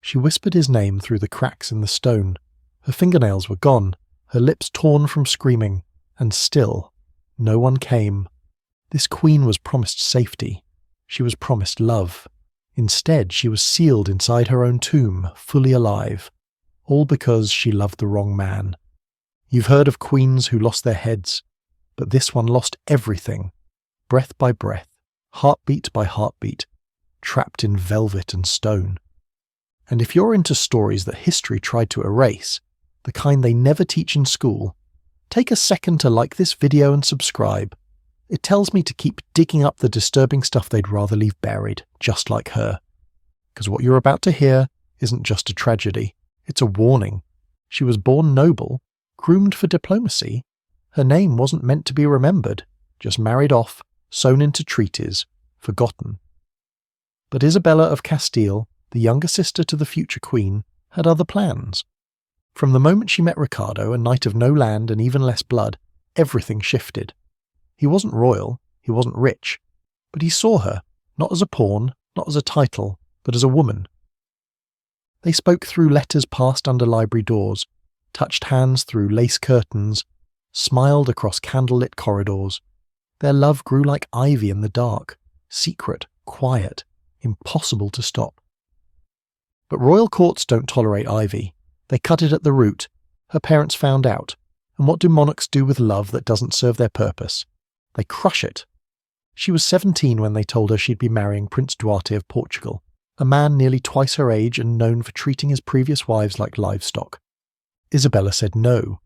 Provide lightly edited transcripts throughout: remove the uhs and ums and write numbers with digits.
She whispered his name through the cracks in the stone. Her fingernails were gone, her lips torn from screaming, and still, no one came. This queen was promised safety. She was promised love. Instead, she was sealed inside her own tomb, fully alive. All because she loved the wrong man. You've heard of queens who lost their heads, but this one lost everything, breath by breath, heartbeat by heartbeat, trapped in velvet and stone. And if you're into stories that history tried to erase, the kind they never teach in school, take a second to like this video and subscribe. It tells me to keep digging up the disturbing stuff they'd rather leave buried, just like her. Because what you're about to hear isn't just a tragedy, it's a warning. She was born noble, groomed for diplomacy. Her name wasn't meant to be remembered, just married off, sewn into treaties, forgotten. But Isabella of Castile, the younger sister to the future queen, had other plans. From the moment she met Ricardo, a knight of no land and even less blood, everything shifted. He wasn't royal, he wasn't rich, but he saw her, not as a pawn, not as a title, but as a woman. They spoke through letters passed under library doors, touched hands through lace curtains, smiled across candlelit corridors. Their love grew like ivy in the dark, secret, quiet, impossible to stop. But royal courts don't tolerate ivy. They cut it at the root. Her parents found out. And what do monarchs do with love that doesn't serve their purpose? They crush it. She was 17 when they told her she'd be marrying Prince Duarte of Portugal, a man nearly twice her age and known for treating his previous wives like livestock. Isabella said no.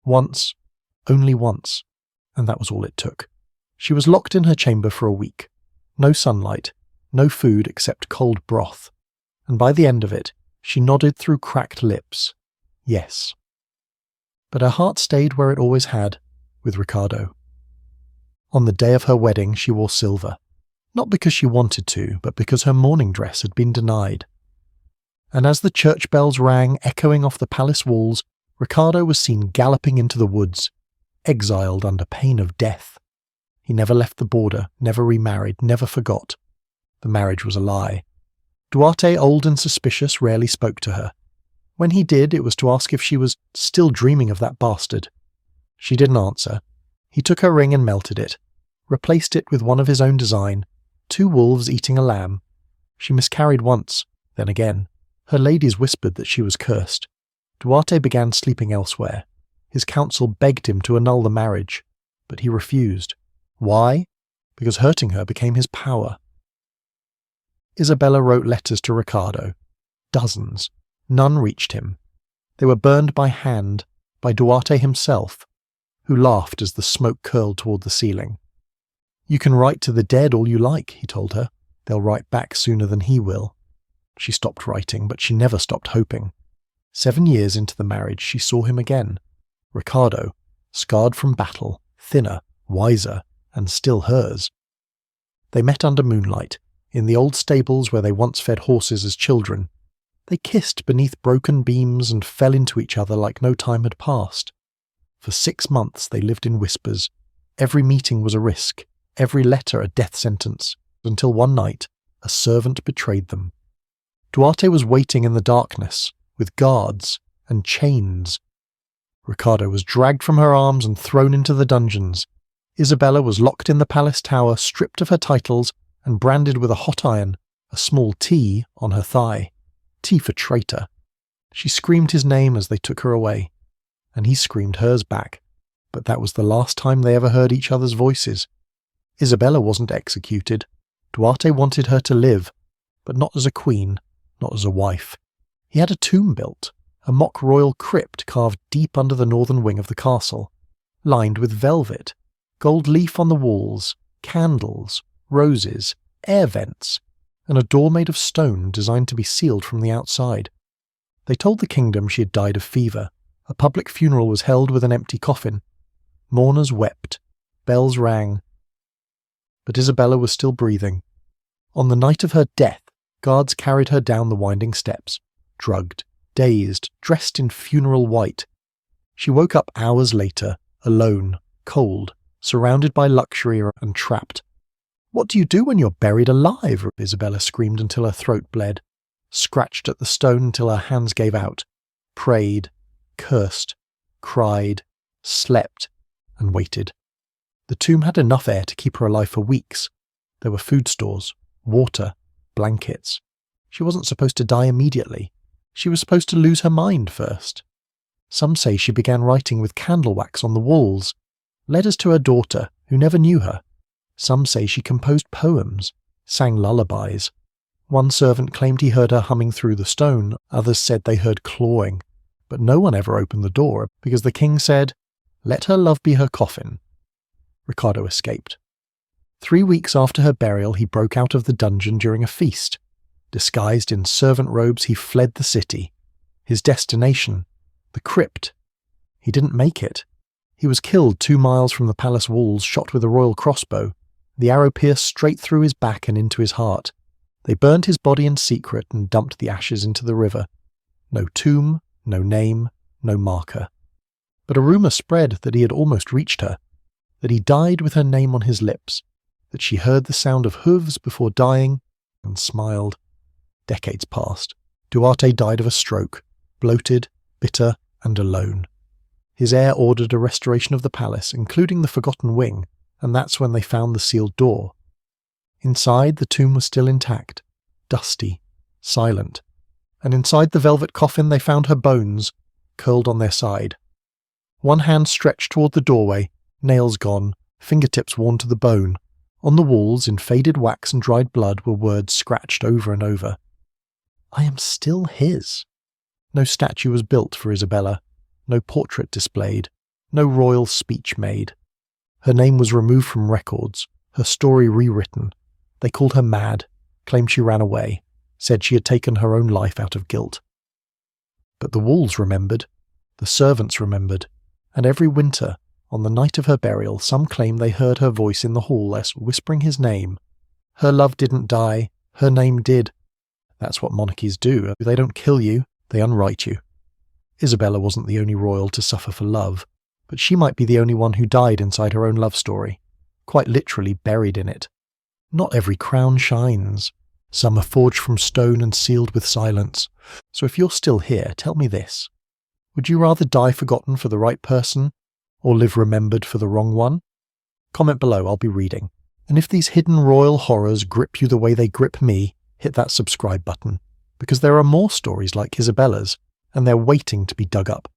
Once, only once, and that was all it took. She was locked in her chamber for a week. No sunlight, no food except cold broth. And by the end of it, she nodded through cracked lips. Yes. But her heart stayed where it always had, with Ricardo. On the day of her wedding, she wore silver. Not because she wanted to, but because her mourning dress had been denied. And as the church bells rang, echoing off the palace walls, Ricardo was seen galloping into the woods, exiled under pain of death. He never left the border, never remarried, never forgot. The marriage was a lie. Duarte, old and suspicious, rarely spoke to her. When he did, it was to ask if she was still dreaming of that bastard. She didn't answer. He took her ring and melted it, replaced it with one of his own design, 2 wolves eating a lamb. She miscarried once, then again. Her ladies whispered that she was cursed. Duarte began sleeping elsewhere. His council begged him to annul the marriage, but he refused. Why? Because hurting her became his power. Isabella wrote letters to Ricardo. Dozens. None reached him. They were burned by hand, by Duarte himself, who laughed as the smoke curled toward the ceiling. You can write to the dead all you like, he told her. They'll write back sooner than he will. She stopped writing, but she never stopped hoping. 7 years into the marriage, she saw him again. Ricardo, scarred from battle, thinner, wiser, and still hers. They met under moonlight, in the old stables where they once fed horses as children. They kissed beneath broken beams and fell into each other like no time had passed. For 6 months they lived in whispers. Every meeting was a risk, every letter a death sentence, until one night a servant betrayed them. Duarte was waiting in the darkness, with guards and chains. Ricardo was dragged from her arms and thrown into the dungeons. Isabella was locked in the palace tower, stripped of her titles, and branded with a hot iron, a small T on her thigh. T for traitor. She screamed his name as they took her away, and he screamed hers back, but that was the last time they ever heard each other's voices. Isabella wasn't executed. Duarte wanted her to live, but not as a queen, not as a wife. He had a tomb built, a mock royal crypt carved deep under the northern wing of the castle, lined with velvet, gold leaf on the walls, candles, roses, air vents, and a door made of stone designed to be sealed from the outside. They told the kingdom she had died of fever. A public funeral was held with an empty coffin. Mourners wept. Bells rang. But Isabella was still breathing. On the night of her death, guards carried her down the winding steps, drugged, dazed, dressed in funeral white. She woke up hours later, alone, cold, surrounded by luxury and trapped. "What do you do when you're buried alive?" Isabella screamed until her throat bled. scratched at the stone until her hands gave out, prayed, cursed, cried, slept, and waited. The tomb had enough air to keep her alive for weeks. There were food stores, water, blankets. She wasn't supposed to die immediately. She was supposed to lose her mind first. Some say she began writing with candle wax on the walls, letters to her daughter, who never knew her. Some say she composed poems, sang lullabies. One servant claimed he heard her humming through the stone, others said they heard clawing. But no one ever opened the door, because the king said, "Let her love be her coffin." Ricardo escaped. 3 weeks after her burial, he broke out of the dungeon during a feast. Disguised in servant robes, he fled the city. His destination, the crypt. He didn't make it. He was killed 2 miles from the palace walls, shot with a royal crossbow. The arrow pierced straight through his back and into his heart. They burned his body in secret and dumped the ashes into the river. No tomb, no name, no marker. But a rumour spread that he had almost reached her, that he died with her name on his lips, that she heard the sound of hooves before dying and smiled. Decades passed. Duarte died of a stroke, bloated, bitter, and alone. His heir ordered a restoration of the palace, including the forgotten wing, and that's when they found the sealed door. Inside, the tomb was still intact, dusty, silent, and inside the velvet coffin they found her bones, curled on their side. One hand stretched toward the doorway, nails gone, fingertips worn to the bone. On the walls, in faded wax and dried blood, were words scratched over and over. "I am still his." No statue was built for Isabella, no portrait displayed, no royal speech made. Her name was removed from records, her story rewritten. They called her mad, claimed she ran away, said she had taken her own life out of guilt. But the walls remembered, the servants remembered, and every winter, on the night of her burial, some claim they heard her voice in the hall as whispering his name. Her love didn't die, her name did. That's what monarchies do. They don't kill you, they unwrite you. Isabella wasn't the only royal to suffer for love, but she might be the only one who died inside her own love story, quite literally buried in it. Not every crown shines. Some are forged from stone and sealed with silence. So if you're still here, tell me this. Would you rather die forgotten for the right person, or live remembered for the wrong one? Comment below, I'll be reading. And if these hidden royal horrors grip you the way they grip me, hit that subscribe button, because there are more stories like Isabella's, and they're waiting to be dug up.